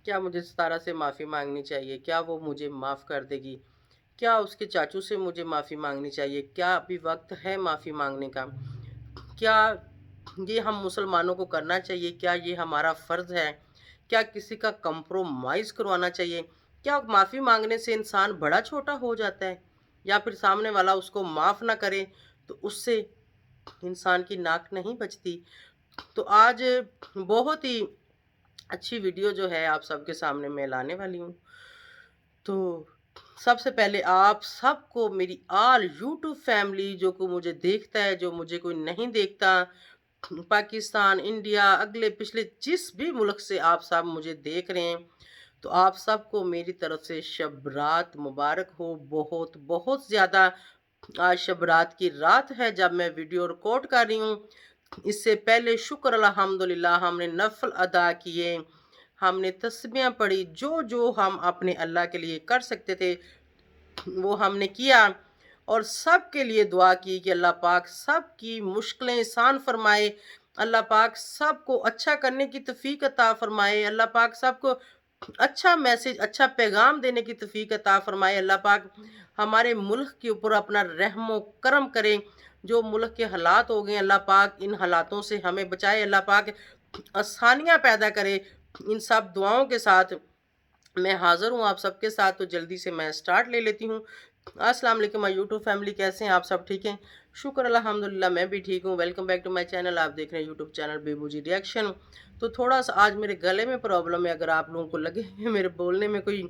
क्या मुझे सितारा से माफ़ी माँगनी चाहिए? क्या वो मुझे माफ़ कर देगी? क्या उसके चाचू से मुझे माफ़ी माँगनी चाहिए? क्या अभी वक़्त है माफ़ी माँगने का? क्या ये हम मुसलमानों को करना चाहिए? क्या ये हमारा फ़र्ज़ है? क्या किसी का कंप्रोमाइज़ करवाना चाहिए? क्या माफ़ी माँगने से इंसान बड़ा छोटा हो जाता है? या फिर सामने वाला उसको माफ़ ना करे, तो उससे इंसान की नाक नहीं बजती? तो आज बहुत ही अच्छी वीडियो जो है आप सबके सामने मैं लाने वाली हूँ। तो सबसे पहले आप सबको मेरी ऑल यूट्यूब फैमिली जो को मुझे देखता है, जो मुझे कोई नहीं देखता, पाकिस्तान, इंडिया, अगले पिछले जिस भी मुल्क से आप सब मुझे देख रहे हैं, तो आप सबको मेरी तरफ से शब रात मुबारक हो। बहुत, बहुत ज़्यादा आज शब रात की रात है जब मैं वीडियो रिकॉर्ड कर रही हूँ। इससे पहले शुक्र अल्हम्दुलिल्लाह हमने नफ़ल अदा किए, हमने तस्बीहां पढ़ी, जो हम अपने अल्लाह के लिए कर सकते थे वो हमने किया। और सबके लिए दुआ की कि अल्लाह पाक सबकी मुश्किलें आसान फरमाए, अल्लाह पाक सबको अच्छा करने की तौफीक अता फरमाए, अल्लाह पाक सबको अच्छा मैसेज, अच्छा पैगाम देने की तौफीक अता फरमाए, अल्लाह पाक हमारे मुल्क के ऊपर अपना रहमो करम करे। जो मुल्क के हालात हो गए अल्लाह पाक इन हालातों से हमें बचाए, अल्लाह पाक आसानियाँ पैदा करे। इन सब दुआओं के साथ मैं हाज़िर हूँ आप सबके साथ, तो जल्दी से मैं स्टार्ट ले लेती हूँ। अस्सलाम वालेकुम माय यूट्यूब फैमिली, कैसे हैं आप सब? ठीक हैं? शुक्र अल्हम्दुलिल्लाह मैं भी ठीक हूँ। Welcome back to my channel. आप देख रहे हैं यूट्यूब चैनल बेबूजी रिएक्शन। तो थोड़ा-सा आज मेरे गले में प्रॉब्लम है, अगर आप लोगों को लगे मेरे बोलने में कोई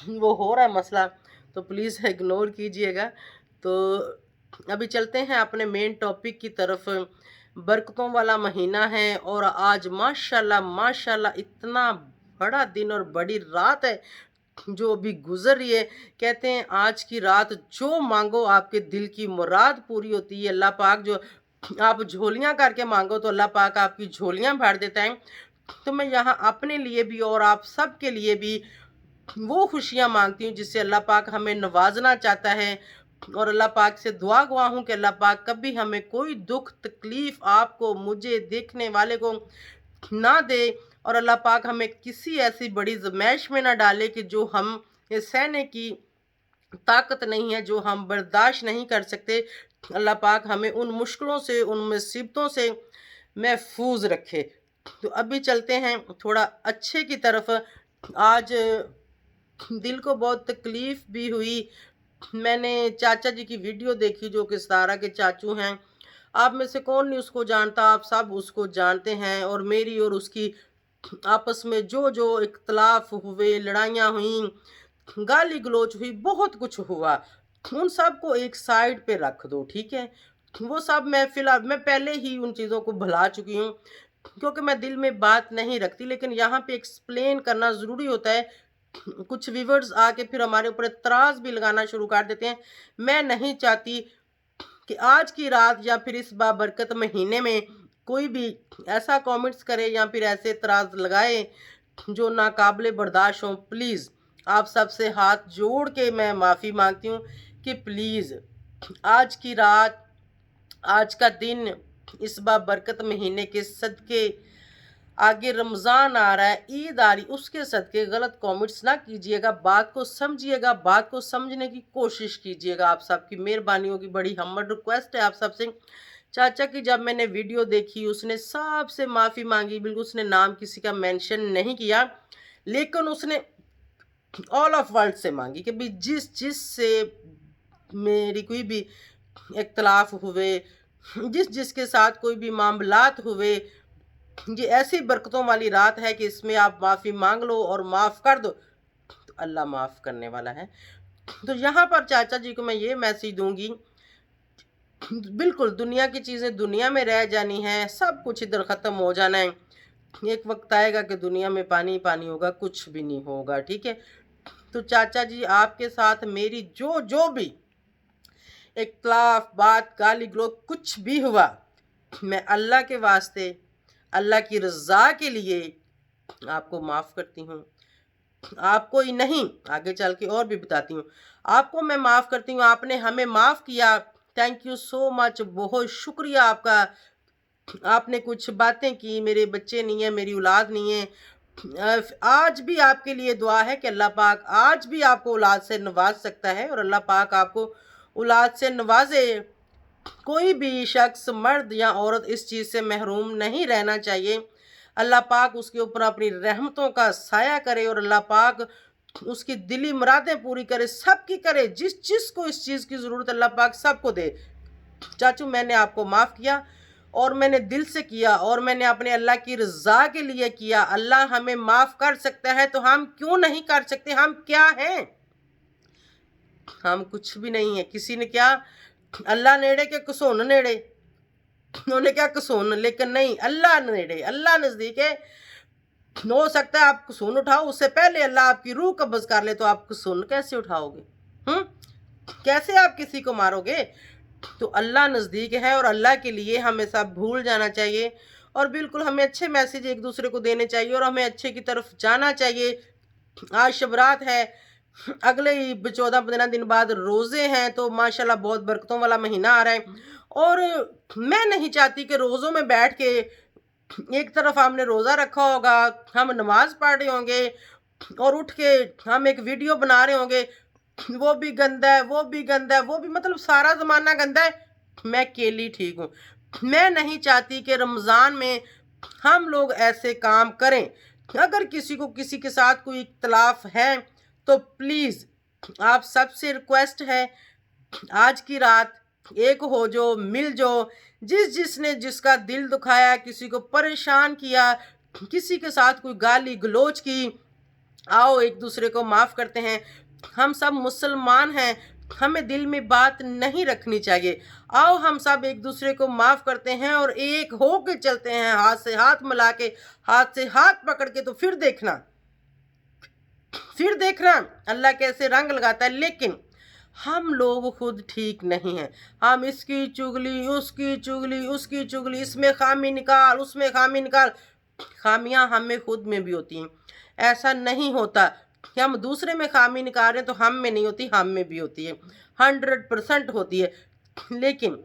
वो हो रहा है मसला, तो प्लीज़ इग्नोर कीजिएगा। तो अभी चलते हैं अपने मेन टॉपिक की तरफ। बरकतों वाला महीना है और आज माशाल्लाह माशाल्लाह इतना बड़ा दिन और बड़ी रात है जो अभी गुजर रही है। कहते हैं आज की रात जो मांगो आपके दिल की मुराद पूरी होती है। अल्लाह पाक जो आप झोलियां करके मांगो तो अल्लाह पाक आपकी झोलियां भर देता है। तो मैं यहाँ अपने लिए भी और आप सब के लिए भी वो खुशियाँ माँगती हूँ जिससे अल्लाह पाक हमें नवाज़ना चाहता है। और अल्लाह पाक से दुआ गवा हूँ कि अल्लाह पाक कभी हमें कोई दुःख तकलीफ़ आपको, मुझे, देखने वाले को ना दे। और अल्लाह पाक हमें किसी ऐसी बड़ी ज़मैश में ना डाले कि जो हम ये सहने की ताकत नहीं है, जो हम बर्दाश्त नहीं कर सकते। अल्लाह पाक हमें उन मुश्किलों से, उन मुसीबतों से महफूज़ रखे। तो अभी चलते हैं थोड़ा अच्छे की तरफ। आज दिल को बहुत तकलीफ़ भी हुई। मैंने चाचा जी की वीडियो देखी जो कि सारा के चाचू हैं। आप में से कौन नहीं उसको जानता, आप सब उसको जानते हैं। और मेरी और उसकी आपस में जो इख्तलाफ हुए, लड़ाइयाँ हुईं, गाली गलौज हुई, बहुत कुछ हुआ। उन सब को एक साइड पे रख दो, ठीक है? वो सब मैं फ़िलहाल मैं पहले ही उन चीज़ों को भुला चुकी हूँ, क्योंकि मैं दिल में बात नहीं रखती, लेकिन यहाँ पे एक्सप्लेन करना ज़रूरी होता है। कुछ व्यूअर्स आके फिर हमारे ऊपर एतराज़ भी लगाना शुरू कर देते हैं। मैं नहीं चाहती कि आज की रात या फिर इस बाबरकत महीने में कोई भी ऐसा कमेंट्स करे या फिर ऐसे एतराज़ लगाए जो नाकाबिले बर्दाश्त हो। प्लीज़ आप सबसे हाथ जोड़ के मैं माफ़ी मांगती हूँ कि प्लीज़ आज की रात, आज का दिन, इस बाबरकत महीने के सदके, आगे रमज़ान आ रहा है, ईद आ रही, उसके सदके गलत कमेंट्स ना कीजिएगा। बात को समझिएगा, बात को समझने की कोशिश कीजिएगा। आप सबकी मेहरबानी होगी, बड़ी हम्बल रिक्वेस्ट है आप सबसे। चाचा की जब मैंने वीडियो देखी उसने सबसे माफ़ी मांगी, बिल्कुल उसने नाम किसी का मेंशन नहीं किया, लेकिन उसने ऑल ऑफ वर्ल्ड से मांगी कि भाई जिस जिस से मेरी कोई भी इख्तलाफ हुए, जिस जिसके साथ कोई भी मामलात हुए, ये ऐसी बरकतों वाली रात है कि इसमें आप माफ़ी मांग लो और माफ़ कर दो, तो अल्लाह माफ़ करने वाला है। तो यहाँ पर चाचा जी को मैं ये मैसेज दूंगी, बिल्कुल दुनिया की चीज़ें दुनिया में रह जानी है, सब कुछ इधर ख़त्म हो जाना है। एक वक्त आएगा कि दुनिया में पानी पानी होगा, कुछ भी नहीं होगा, ठीक है? तो चाचा जी आपके साथ मेरी जो जो भी इख्तलाफ, बात, गाली गलौज कुछ भी हुआ, मैं अल्लाह के वास्ते, अल्लाह की रज़ा के लिए आपको माफ़ करती हूँ। आपको ही नहीं, आगे चल के और भी बताती हूँ। आपको मैं माफ़ करती हूँ, आपने हमें माफ़ किया, थैंक यू सो मच, बहुत शुक्रिया आपका। आपने कुछ बातें की, मेरे बच्चे नहीं हैं, मेरी औलाद नहीं है, आज भी आपके लिए दुआ है कि अल्लाह पाक आज भी आपको औलाद से नवाज सकता है और अल्लाह पाक आपको औलाद से नवाजे। कोई भी शख्स मर्द या औरत इस चीज़ से महरूम नहीं रहना चाहिए। अल्लाह पाक उसके ऊपर अपनी रहमतों का साया करे और अल्लाह पाक उसकी दिली मुरादें पूरी करे, सबकी करे। जिस जिस को इस चीज़ की ज़रूरत अल्लाह पाक सबको दे। चाचू मैंने आपको माफ़ किया और मैंने दिल से किया और मैंने अपने अल्लाह की रज़ा के लिए किया। अल्लाह हमें माफ़ कर सकता है तो हम क्यों नहीं कर सकते? हम क्या हैं? हम कुछ भी नहीं है। किसी ने क्या अल्लाह नेड़े के कसून नेड़े, उन्होंने क्या कसून, लेकिन नहीं, अल्लाह नेड़े, अल्लाह नज़दीक है। हो सकता है आप कसून उठाओ, उससे पहले अल्लाह आपकी रूह कब्ज़ कर ले, तो आप कसून कैसे उठाओगे? कैसे आप किसी को मारोगे? तो अल्लाह नज़दीक है और अल्लाह के लिए हमें सब भूल जाना चाहिए और बिल्कुल हमें अच्छे मैसेज एक दूसरे को देने चाहिए और हमें अच्छे की तरफ जाना चाहिए। आज शबरात है, अगले ही 14-15 दिन बाद रोज़े हैं, तो माशाल्लाह बहुत बरकतों वाला महीना आ रहा है और मैं नहीं चाहती कि रोज़ों में बैठ के एक तरफ हमने रोज़ा रखा होगा, हम नमाज पढ़ रहे होंगे और उठ के हम एक वीडियो बना रहे होंगे, वो भी गंदा है, वो भी गंदा है, वो भी, मतलब सारा ज़माना गंदा है, मैं अकेली ठीक हूँ। मैं नहीं चाहती कि रमज़ान में हम लोग ऐसे काम करें। अगर किसी को किसी के साथ कोई इख्तलाफ है तो प्लीज़ आप सबसे रिक्वेस्ट है, आज की रात एक हो जो, मिल जो। जिसने जिसका दिल दुखाया, किसी को परेशान किया, किसी के साथ कोई गाली गलोच की, आओ एक दूसरे को माफ़ करते हैं। हम सब मुसलमान हैं, हमें दिल में बात नहीं रखनी चाहिए। आओ हम सब एक दूसरे को माफ़ करते हैं और एक हो के चलते हैं, हाथ से हाथ मिला के, हाथ से हाथ पकड़ के। तो फिर देखना अल्लाह कैसे रंग लगाता है। लेकिन हम लोग खुद ठीक नहीं हैं। हम इसकी चुगली, उसकी चुगली, उसकी चुगली, इसमें खामी निकाल, उसमें खामी निकाल। खामियां हमें खुद में भी होती हैं। ऐसा नहीं होता कि हम दूसरे में खामी निकाल रहे हैं तो हम में नहीं होती, हम में भी होती है, 100% होती है। लेकिन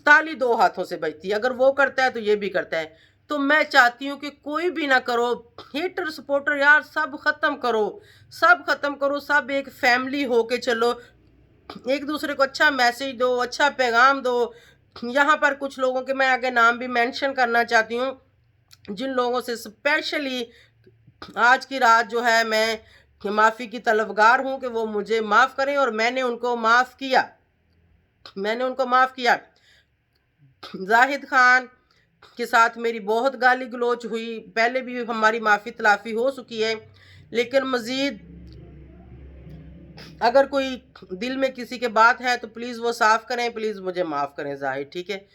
ताली दो हाथों से बजती है, अगर वो करता है तो ये भी करता है। तो मैं चाहती हूँ कि कोई भी ना करो, हेटर सपोर्टर यार सब ख़त्म करो, सब ख़त्म करो, सब एक फैमिली हो के चलो, एक दूसरे को अच्छा मैसेज दो, अच्छा पैगाम दो। यहाँ पर कुछ लोगों के मैं आगे नाम भी मेंशन करना चाहती हूँ, जिन लोगों से स्पेशली आज की रात जो है मैं माफ़ी की तलबगार हूँ कि वो मुझे माफ़ करें और मैंने उनको माफ़ किया। जाहिद खान के साथ मेरी बहुत गाली गलोच हुई, पहले भी हमारी माफ़ी तलाफ़ी हो चुकी है, लेकिन मज़ीद अगर कोई दिल में किसी के बात है तो प्लीज़ वो साफ़ करें, प्लीज़ मुझे माफ़ करें जाहिद, ठीक है।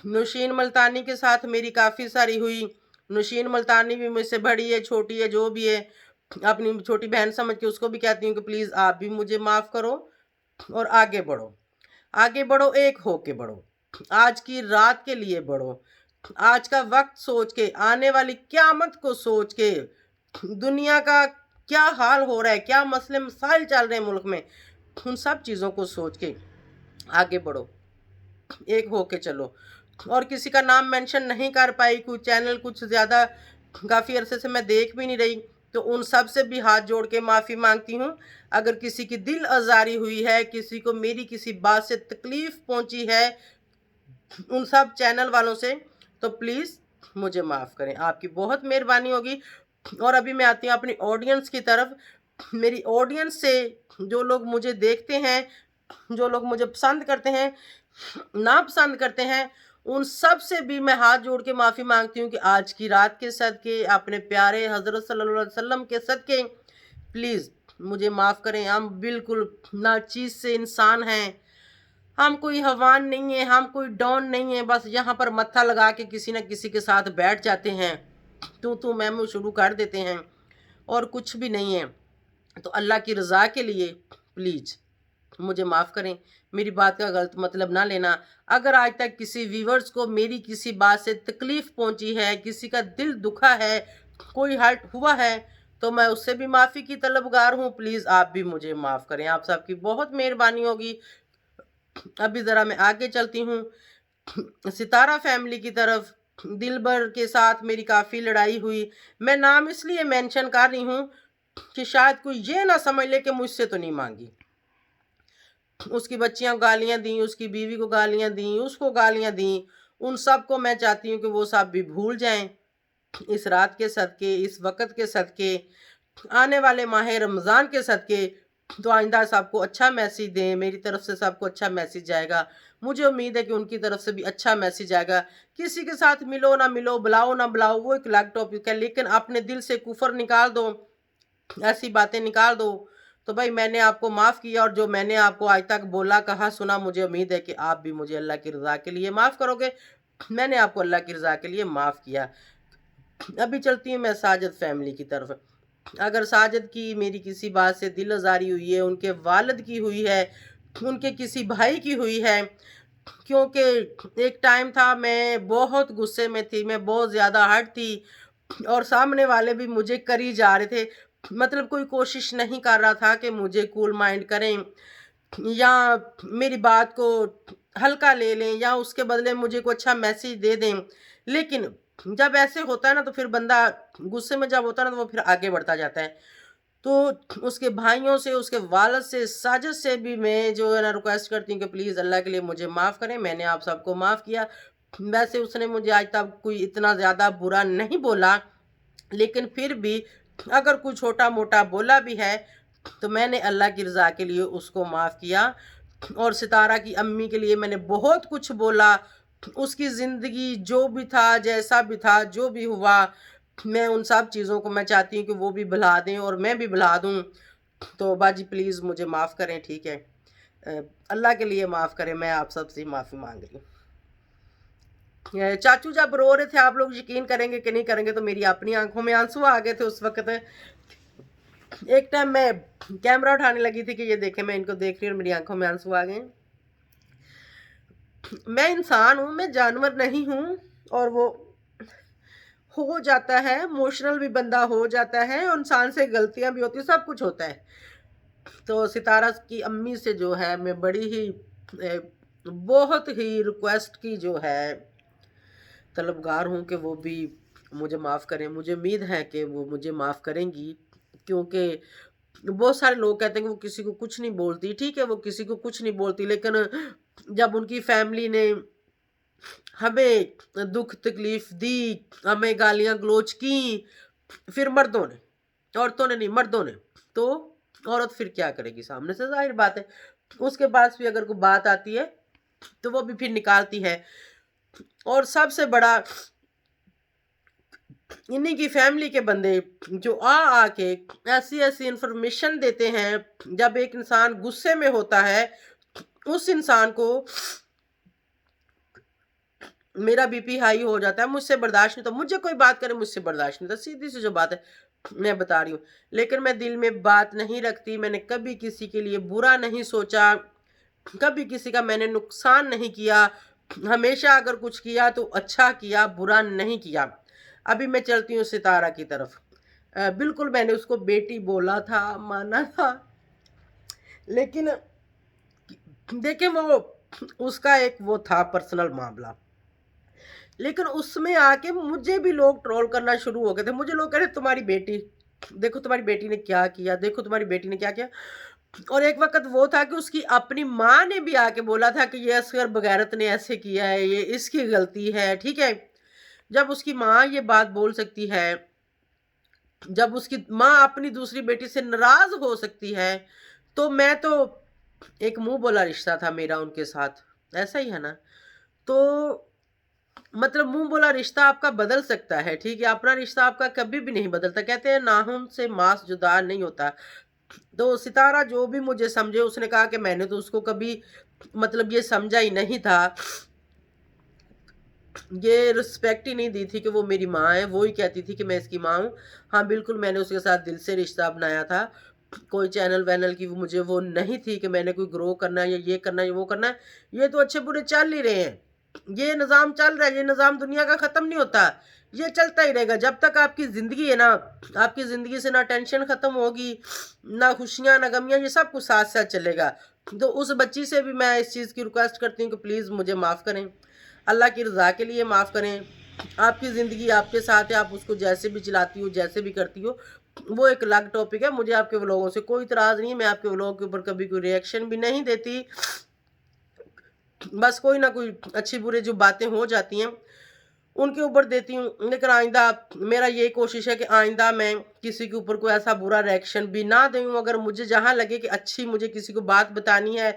नौशीन मुल्तानी के साथ मेरी काफ़ी सारी हुई। नौशीन मुल्तानी भी मुझसे बड़ी है, छोटी है, जो भी है, अपनी छोटी बहन समझ के उसको भी कहती हूँ कि प्लीज़ आप भी मुझे माफ़ करो और आगे बढ़ो, आगे बढ़ो, एक हो के बढ़ो, आज की रात के लिए बढ़ो, आज का वक्त सोच के, आने वाली क़यामत को सोच के, दुनिया का क्या हाल हो रहा है, क्या मसले मसाइल चल रहे हैं मुल्क में, उन सब चीज़ों को सोच के आगे बढ़ो, एक हो के चलो। और किसी का नाम मेंशन नहीं कर पाई, कोई चैनल कुछ ज़्यादा काफ़ी अरसे से मैं देख भी नहीं रही, तो उन सब से भी हाथ जोड़ के माफ़ी मांगती हूँ। अगर किसी की दिल आज़ारी हुई है, किसी को मेरी किसी बात से तकलीफ़ पहुँची है, उन सब चैनल वालों से, तो प्लीज़ मुझे माफ़ करें, आपकी बहुत मेहरबानी होगी। और अभी मैं आती हूँ अपनी ऑडियंस की तरफ। मेरी ऑडियंस से जो लोग मुझे देखते हैं, जो लोग मुझे पसंद करते हैं, नापसंद करते हैं, उन सब से भी मैं हाथ जोड़ के माफ़ी मांगती हूँ कि आज की रात के सदके, अपने प्यारे हज़रत सल्लल्लाहु अलैहि वसल्लम के सदके प्लीज़ मुझे माफ़ करें। हम बिल्कुल नाचीज़ से इंसान हैं, हम कोई हवान नहीं है, हम कोई डॉन नहीं है, बस यहाँ पर मत्था लगा के किसी न किसी के साथ बैठ जाते हैं, तू मैं शुरू कर देते हैं और कुछ भी नहीं है। तो अल्लाह की रज़ा के लिए प्लीज़ मुझे माफ़ करें, मेरी बात का गलत मतलब ना लेना। अगर आज तक किसी व्यूवर्स को मेरी किसी बात से तकलीफ़ पहुंची है, किसी का दिल दुखा है, कोई हर्ट हुआ है, तो मैं उससे भी माफ़ी की तलबगार हूँ। प्लीज़ आप भी मुझे माफ़ करें, आप सबकी बहुत मेहरबानी होगी। अभी ज़रा मैं आगे चलती हूँ सितारा फैमिली की तरफ। दिलबर के साथ मेरी काफ़ी लड़ाई हुई। मैं नाम इसलिए मेंशन कर रही हूँ कि शायद कोई ये ना समझ ले कि मुझसे तो नहीं मांगी। उसकी बच्चियां को गालियां दी, उसकी बीवी को गालियां दी, उसको गालियां दी। उन सब को मैं चाहती हूँ कि वो सब भी भूल जाएं इस रात के सदके, इस वक़्त के सदके, आने वाले माह रमज़ान के सदके। तो आइंदा सबको अच्छा मैसेज दें, मेरी तरफ से सबको अच्छा मैसेज जाएगा। मुझे उम्मीद है कि उनकी तरफ से भी अच्छा मैसेज आएगा। किसी के साथ मिलो ना मिलो, बुलाओ ना बुलाओ, वो एक अलग टॉपिक है, लेकिन अपने दिल से कुफर निकाल दो, ऐसी बातें निकाल दो। तो भाई मैंने आपको माफ़ किया, और जो मैंने आपको आज तक बोला, कहा, सुना, मुझे उम्मीद है कि आप भी मुझे अल्लाह की रज़ा के लिए माफ़ करोगे। मैंने आपको अल्लाह की रज़ा के लिए माफ़ किया। अभी चलती हूँ मैं साजिद फैमिली की तरफ। अगर साजिद की मेरी किसी बात से दिल आज़ारी हुई है, उनके वालिद की हुई है, उनके किसी भाई की हुई है, क्योंकि एक टाइम था मैं बहुत गुस्से में थी, मैं बहुत ज़्यादा हर्ट थी, और सामने वाले भी मुझे करी जा रहे थे। मतलब कोई कोशिश नहीं कर रहा था कि मुझे कूल माइंड करें या मेरी बात को हल्का ले लें या उसके बदले मुझे कोई अच्छा मैसेज दे दें। लेकिन जब ऐसे होता है ना, तो फिर बंदा गुस्से में जब होता है ना, तो वो फिर आगे बढ़ता जाता है। तो उसके भाइयों से, उसके वालिद से, साजिद से भी मैं जो है ना रिक्वेस्ट करती हूँ कि प्लीज़ अल्लाह के लिए मुझे माफ़ करें। मैंने आप सबको माफ़ किया। वैसे उसने मुझे आज तक कोई इतना ज़्यादा बुरा नहीं बोला, लेकिन फिर भी अगर कोई छोटा मोटा बोला भी है, तो मैंने अल्लाह की रज़ा के लिए उसको माफ़ किया। और सितारा की अम्मी के लिए मैंने बहुत कुछ बोला। उसकी ज़िंदगी जो भी था, जैसा भी था, जो भी हुआ, मैं उन सब चीज़ों को मैं चाहती हूँ कि वो भी भुला दें और मैं भी भुला दूँ। तो बाजी प्लीज़ मुझे माफ़ करें, ठीक है? अल्लाह के लिए माफ़ करें, मैं आप सबसे माफ़ी मांग रही हूँ। चाचू जब रो रहे थे, आप लोग यकीन करेंगे कि नहीं करेंगे, तो मेरी अपनी आंखों में आंसू आ गए थे उस वक्त। एक टाइम मैं कैमरा उठाने लगी थी कि ये देखें, मैं इनको देख रही हूँ और मेरी आंखों में आंसू आ गए। मैं इंसान हूँ, मैं जानवर नहीं हूँ, और वो हो जाता है, इमोशनल भी बंदा हो जाता है, इंसान से गलतियां भी होती है, सब कुछ होता है। तो सितारा की अम्मी से जो है मैं बड़ी ही बहुत ही रिक्वेस्ट की जो है तलबगार हूँ कि वो भी मुझे माफ़ करें। मुझे उम्मीद है कि वो मुझे माफ़ करेंगी, क्योंकि बहुत सारे लोग कहते हैं कि वो किसी को कुछ नहीं बोलती। ठीक है, वो किसी को कुछ नहीं बोलती, लेकिन जब उनकी फैमिली ने हमें दुख तकलीफ दी, हमें गालियां गलोच की, फिर मर्दों ने, औरतों ने नहीं, मर्दों ने, तो औरत फिर क्या करेगी? सामने से जाहिर बात है, उसके पास भी अगर कोई बात आती है तो वो भी फिर निकालती है। और सबसे बड़ा इन्हीं की फैमिली के बंदे जो आके ऐसी ऐसी इंफॉर्मेशन देते हैं। जब एक इंसान गुस्से में होता है, उस इंसान को मेरा बीपी हाई हो जाता है, मुझसे बर्दाश्त नहीं, तो मुझे कोई बात करे, मुझसे बर्दाश्त नहीं, तो सीधी सी जो बात है मैं बता रही हूँ। लेकिन मैं दिल में बात नहीं रखती, मैंने कभी किसी के लिए बुरा नहीं सोचा, कभी किसी का मैंने नुकसान नहीं किया। हमेशा अगर कुछ किया तो अच्छा किया, बुरा नहीं किया। अभी मैं चलती हूँ सितारा की तरफ। बिल्कुल मैंने उसको बेटी बोला था, माना था, लेकिन देखें वो उसका एक वो था पर्सनल मामला, लेकिन उसमें आके मुझे भी लोग ट्रोल करना शुरू हो गए थे। मुझे लोग कह रहे तुम्हारी बेटी देखो, तुम्हारी बेटी ने क्या किया, देखो तुम्हारी बेटी ने क्या किया। और एक वक्त वो था कि उसकी अपनी माँ ने भी आके बोला था कि ये असगर बगैरत ने ऐसे किया है, ये इसकी गलती है। ठीक है, जब उसकी माँ ये बात बोल सकती है, जब उसकी माँ अपनी दूसरी बेटी से नाराज हो सकती है, तो मैं तो एक मुंह बोला रिश्ता था मेरा उनके साथ, ऐसा ही है ना। तो मतलब मुंह बोला रिश्ता आपका बदल सकता है, ठीक है, अपना रिश्ता आपका कभी भी नहीं बदलता। कहते हैं नाखून से मांस जुदा नहीं होता। तो सितारा जो भी मुझे समझे, उसने कहा कि मैंने तो उसको कभी मतलब ये समझा ही नहीं था, ये रिस्पेक्ट ही नहीं दी थी कि वो मेरी माँ है। वो ही कहती थी कि मैं इसकी माँ हूँ। हाँ बिल्कुल, मैंने उसके साथ दिल से रिश्ता बनाया था। कोई चैनल वैनल की मुझे वो नहीं थी कि मैंने कोई ग्रो करना है या ये करना है या वो करना है। ये तो अच्छे बुरे चल ही रहे हैं, ये निज़ाम चल रहा है, ये निज़ाम दुनिया का ख़त्म नहीं होता, ये चलता ही रहेगा जब तक आपकी ज़िंदगी है ना। आपकी ज़िंदगी से ना टेंशन ख़त्म होगी, ना खुशियाँ, ना गमियाँ, ये सब कुछ साथ साथ चलेगा। तो उस बच्ची से भी मैं इस चीज़ की रिक्वेस्ट करती हूँ कि प्लीज़ मुझे माफ़ करें, अल्लाह की रज़ा के लिए माफ़ करें। आपकी ज़िंदगी आपके साथ है, आप उसको जैसे भी चलाती हो, जैसे भी करती हो, वो एक अलग टॉपिक है। मुझे आपके व्लॉगों से कोई इतराज़ नहीं है, मैं आपके व्लॉग के ऊपर कभी कोई रिएक्शन भी नहीं देती। बस कोई ना कोई अच्छी बुरी जो बातें हो जाती हैं, उनके ऊपर देती हूँ। लेकिन आइंदा मेरा यही कोशिश है कि आइंदा मैं किसी के ऊपर कोई ऐसा बुरा रिएक्शन भी ना दूँ। अगर मुझे जहाँ लगे कि अच्छी मुझे किसी को बात बतानी है,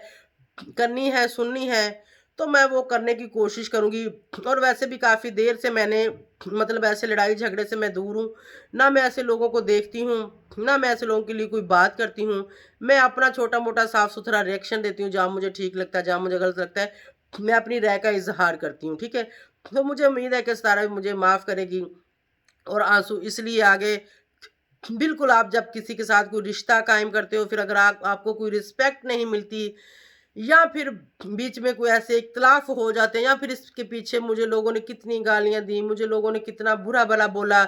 करनी है, सुननी है, तो मैं वो करने की कोशिश करूँगी। और वैसे भी काफ़ी देर से मैंने मतलब ऐसे लड़ाई झगड़े से मैं दूर हूँ। ना मैं ऐसे लोगों को देखती हूँ, ना मैं ऐसे लोगों के लिए कोई बात करती हूँ। मैं अपना छोटा-मोटा साफ-सुथरा रिएक्शन देती हूँ, जहाँ मुझे ठीक लगता है, जहाँ मुझे गलत लगता है, मैं अपनी राय का इज़हार करती हूँ, ठीक है? तो मुझे उम्मीद है कि सितारा भी मुझे माफ़ करेगी। और आंसू इसलिए आ गए, बिल्कुल आप जब किसी के साथ कोई रिश्ता कायम करते हो, फिर अगर आपको कोई रिस्पेक्ट नहीं मिलती, या फिर बीच में कोई ऐसे इख्तिलाफ हो जाते हैं, या फिर इसके पीछे मुझे लोगों ने कितनी गालियां दी, मुझे लोगों ने कितना बुरा भला बोला,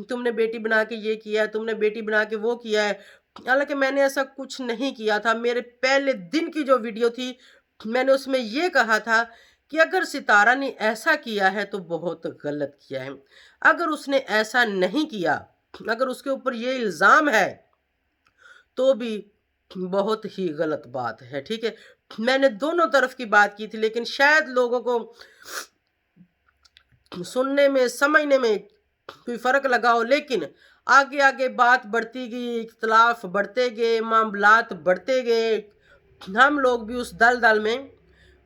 तुमने बेटी बना के ये किया है, तुमने बेटी बना के वो किया है। हालांकि मैंने ऐसा कुछ नहीं किया था। मेरे पहले दिन की जो वीडियो थी, मैंने उसमें ये कहा था कि अगर सितारा ने ऐसा किया है तो बहुत गलत किया है। अगर उसने ऐसा नहीं किया, अगर उसके ऊपर ये इल्ज़ाम है, तो भी बहुत ही गलत बात है, ठीक है? मैंने दोनों तरफ की बात की थी, लेकिन शायद लोगों को सुनने में, समझने में कोई फ़र्क लगा हो, लेकिन आगे-आगे बात बढ़ती गई, इख्तिलाफ़ बढ़ते गए, मामलात बढ़ते गए, हम लोग भी उस दलदल में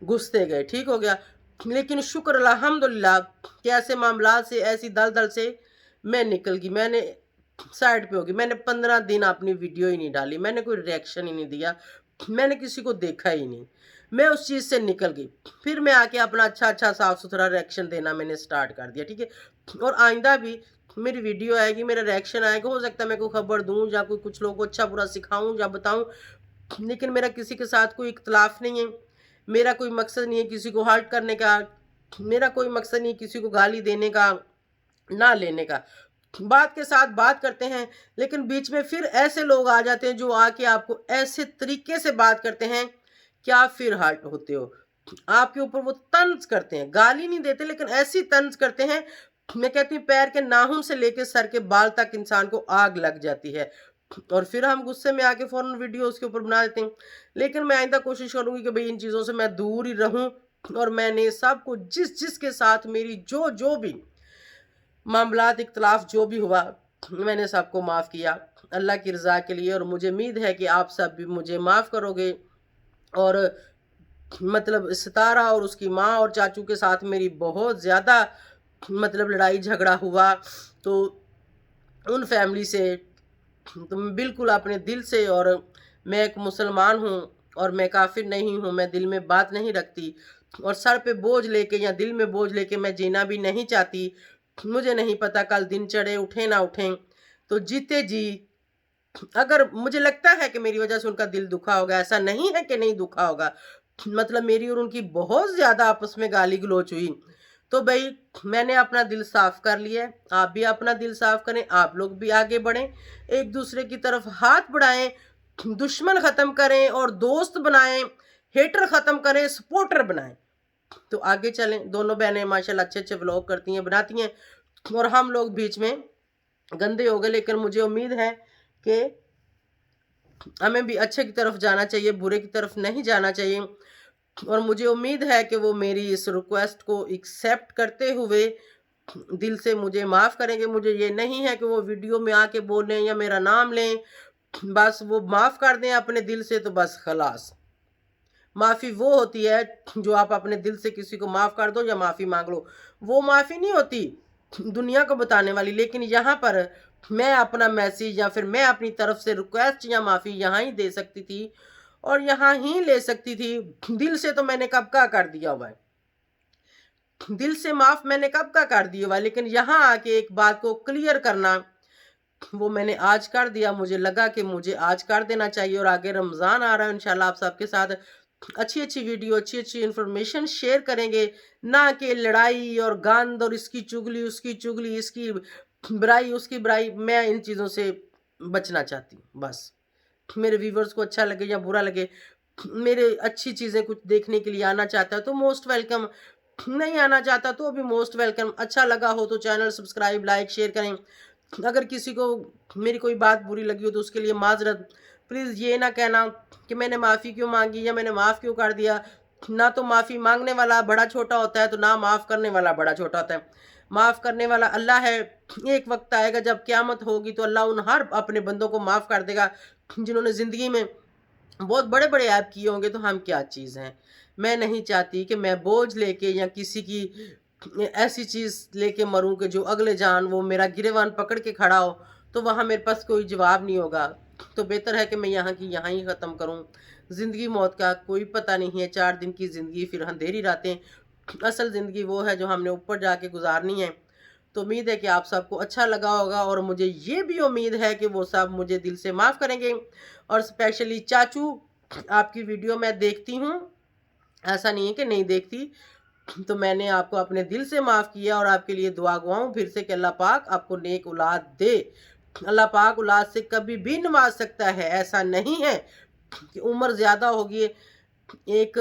घुसते गए, ठीक हो गया। लेकिन शुक्र अल्हम्दुलिल्लाह कि ऐसे मामलात से, ऐसी दलदल से मैं निकल गई। मैंने साइड पे हो गई। मैंने 15 दिन अपनी वीडियो ही नहीं डाली, मैंने कोई रिएक्शन ही नहीं दिया, मैंने किसी को देखा ही नहीं। मैं उस चीज़ से निकल गई। फिर मैं आके अपना अच्छा-अच्छा साफ-सुथरा रिएक्शन देना मैंने स्टार्ट कर दिया, ठीक है? और आइंदा भी मेरी वीडियो आएगी, मेरा रिएक्शन आएगा, हो सकता है मैं कोई खबर दूँ या कोई कुछ लोगों को अच्छा-बुरा सिखाऊँ या बताऊँ, लेकिन मेरा किसी के साथ कोई इख्तिलाफ़ नहीं है। मेरा कोई मकसद नहीं है किसी को हर्ट करने का, मेरा कोई मकसद नहीं है किसी को गाली देने का, ना लेने का। बात के साथ बात करते हैं, लेकिन बीच में फिर ऐसे लोग आ जाते हैं जो आके आपको ऐसे तरीके से बात करते हैं कि आप फिर हर्ट होते हो। आपके ऊपर वो तंज करते हैं, गाली नहीं देते, लेकिन ऐसी तंज करते हैं, मैं कहती हूँ पैर के नाखून से लेके सर के बाल तक इंसान को आग लग जाती है। और फिर हम गुस्से में आके फ़ौरन वीडियो उसके ऊपर बना देते हैं। लेकिन मैं आइंदा कोशिश करूँगी कि भई इन चीज़ों से मैं दूर ही रहूँ, और मैंने सबको जिसके साथ मेरी जो भी मामलात, इख्तिलाफ़ जो भी हुआ, मैंने सबको माफ़ किया अल्लाह की रज़ा के लिए। और मुझे उम्मीद है कि आप सब भी मुझे माफ़ करोगे। और मतलब सितारा और उसकी माँ और चाचू के साथ मेरी बहुत ज़्यादा मतलब लड़ाई झगड़ा हुआ, तो उन फैमिली से तो मैं बिल्कुल अपने दिल से, और मैं एक मुसलमान हूँ और मैं काफ़िर नहीं हूँ, मैं दिल में बात नहीं रखती, और सर पे बोझ लेके या दिल में बोझ लेके मैं जीना भी नहीं चाहती। मुझे नहीं पता कल दिन चढ़े उठें ना उठें, तो जीते जी अगर मुझे लगता है कि मेरी वजह से उनका दिल दुखा होगा, ऐसा नहीं है कि नहीं दुखा होगा। मतलब मेरी और उनकी बहुत ज़्यादा आपस में गाली-गलौच हुई। तो भई मैंने अपना दिल साफ़ कर लिया है, आप भी अपना दिल साफ़ करें, आप लोग भी आगे बढ़ें, एक-दूसरे की तरफ हाथ बढ़ाएँ, दुश्मन ख़त्म करें और दोस्त बनाएँ, हेटर ख़त्म करें, सपोर्टर बनाएँ। तो आगे चलें, दोनों बहनें माशाल्लाह अच्छे-अच्छे व्लॉग करती हैं, बनाती हैं, और हम लोग बीच में गंदे हो गए। लेकिन मुझे उम्मीद है कि हमें भी अच्छे की तरफ जाना चाहिए, बुरे की तरफ नहीं जाना चाहिए। और मुझे उम्मीद है कि वो मेरी इस रिक्वेस्ट को एक्सेप्ट करते हुए दिल से मुझे माफ़ करेंगे। मुझे ये नहीं है कि वो वीडियो में आके बोलें या मेरा नाम लें, बस वो माफ़ कर दें अपने दिल से, तो बस खलास। माफ़ी वो होती है जो आप अपने दिल से किसी को माफ़ कर दो या माफ़ी माँग लो। वो माफ़ी नहीं होती दुनिया को बताने वाली, लेकिन यहाँ पर मैं अपना मैसेज या फिर मैं अपनी तरफ से रिक्वेस्ट या माफ़ी यहाँ ही दे सकती थी, और यहाँ ही ले सकती थी। दिल से तो मैंने कब का कर दिया हुआ है। दिल से माफ़ मैंने कब का कर दिया हुआ है, लेकिन यहाँ आके एक बात को क्लियर करना, वो मैंने आज कर दिया। मुझे लगा कि मुझे आज कर देना चाहिए, और आगे रमज़ान आ रहा है, इंशाल्लाह आप सबके साथ अच्छी-अच्छी वीडियो, अच्छी-अच्छी इन्फॉर्मेशन शेयर करेंगे, ना कि लड़ाई और गंद और इसकी चुगली, उसकी चुगली, इसकी बुराई, उसकी बुराई। मैं इन चीज़ों से बचना चाहती हूँ, बस। मेरे व्यूवर्स को अच्छा लगे या बुरा लगे, मेरे अच्छी चीज़ें कुछ देखने के लिए आना चाहता है तो मोस्ट वेलकम। نہیں آنا چاہتا تو بھی موسٹ ویلکم. اچھا لگا ہو تو چینل سبسکرائب لائک شیئر کریں. اگر کسی کو میری کوئی بات بری لگی ہو تو اس کے لیے معذرت. پلیز یہ نہ کہنا کہ میں نے معافی کیوں مانگی یا میں نے معاف کیوں کر دیا. نہ تو معافی مانگنے والا بڑا چھوٹا ہوتا ہے تو نہ معاف کرنے والا بڑا چھوٹا ہوتا ہے. معاف کرنے والا اللہ ہے. ایک وقت آئے گا جب قیامت ہوگی تو اللہ ان ہر اپنے بندوں کو معاف کر دے گا جنہوں نے زندگی میں بہت بڑے بڑے ایپ کیے ہوں گے. تو ہم کیا چیز ہیں. میں نہیں چاہتی کہ میں بوجھ لے کے یا کسی کی ایسی چیز لے کے مروں کہ جو اگلے جان وہ میرا گریبان پکڑ کے کھڑا ہو تو وہاں میرے پاس کوئی جواب نہیں ہوگا. تو بہتر ہے کہ میں یہاں کی یہاں ہی ختم کروں. زندگی موت کا کوئی پتہ نہیں ہے. 4 دن کی زندگی پھر اندھیری راتیں. اصل زندگی وہ ہے جو ہم نے اوپر جا کے گزارنی ہے. تو امید ہے کہ آپ سب کو اچھا لگا ہوگا اور مجھے یہ بھی امید ہے کہ وہ سب مجھے دل سے معاف کریں گے. اور اسپیشلی چاچو آپ کی ویڈیو میں دیکھتی ہوں, ایسا نہیں ہے کہ نہیں دیکھتی. تو میں نے آپ کو اپنے دل سے معاف کیا اور آپ کے لیے دعا گواؤں پھر سے کہ اللہ پاک آپ کو نیک اولاد دے. اللہ پاک اولاد سے کبھی بھی نواز سکتا ہے. ایسا نہیں ہے کہ عمر زیادہ ہوگی. ایک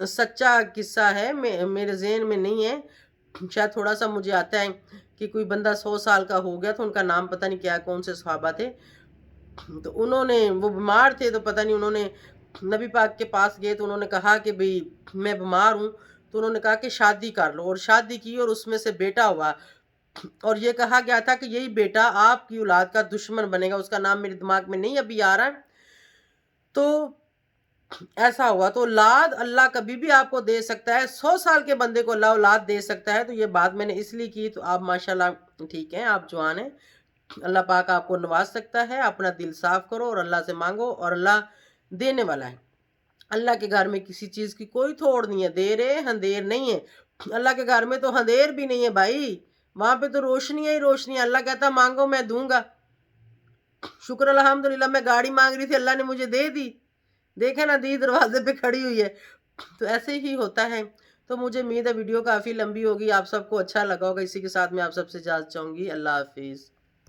سچا قصہ ہے, میرے ذہن میں نہیں ہے, شاید تھوڑا سا مجھے آتا ہے کہ کوئی بندہ 100 سال کا ہو گیا تو ان کا نام پتہ نہیں کیا, کون سے صحابہ تھے, تو انہوں نے وہ بیمار تھے تو پتہ نہیں انہوں نے نبی پاک کے پاس گئے تو انہوں نے کہا کہ بھئی میں بیمار ہوں. تو انہوں نے کہا کہ شادی کر لو, اور شادی کی اور اس میں سے بیٹا ہوا. اور یہ کہا گیا تھا کہ یہی بیٹا آپ کی اولاد کا دشمن بنے گا. اس کا نام میرے دماغ میں نہیں ابھی آ رہا ہے. تو ایسا ہوا. تو اولاد اللہ کبھی بھی آپ کو دے سکتا ہے. 100 سال کے بندے کو اللہ اولاد دے سکتا ہے. تو یہ بات میں نے اس لیے کی. تو آپ ماشاءاللہ ٹھیک ہیں, آپ جوان ہیں, اللہ پاک آپ کو نواز سکتا ہے. اپنا دل صاف کرو اور اللہ سے مانگو, اور اللہ دینے والا ہے. اللہ کے گھر میں کسی چیز کی کوئی تھوڑ نہیں ہے. دیر ہے اندھیر نہیں ہے. اللہ کے گھر میں تو اندھیر بھی نہیں ہے بھائی, وہاں پہ تو روشنی ہی روشنی ہے. اللہ کہتا مانگو میں دوں گا. شکر الحمدللہ, میں گاڑی مانگ رہی تھی اللہ نے مجھے دے دی. دیکھیں نا دی دروازے پہ کھڑی ہوئی ہے. تو ایسے ہی ہوتا ہے. تو مجھے امید ہے ویڈیو کافی لمبی ہوگی, آپ سب کو اچھا لگا ہوگا. اسی کے ساتھ میں آپ سب سے اجازت چاہوں گی. اللہ حافظ.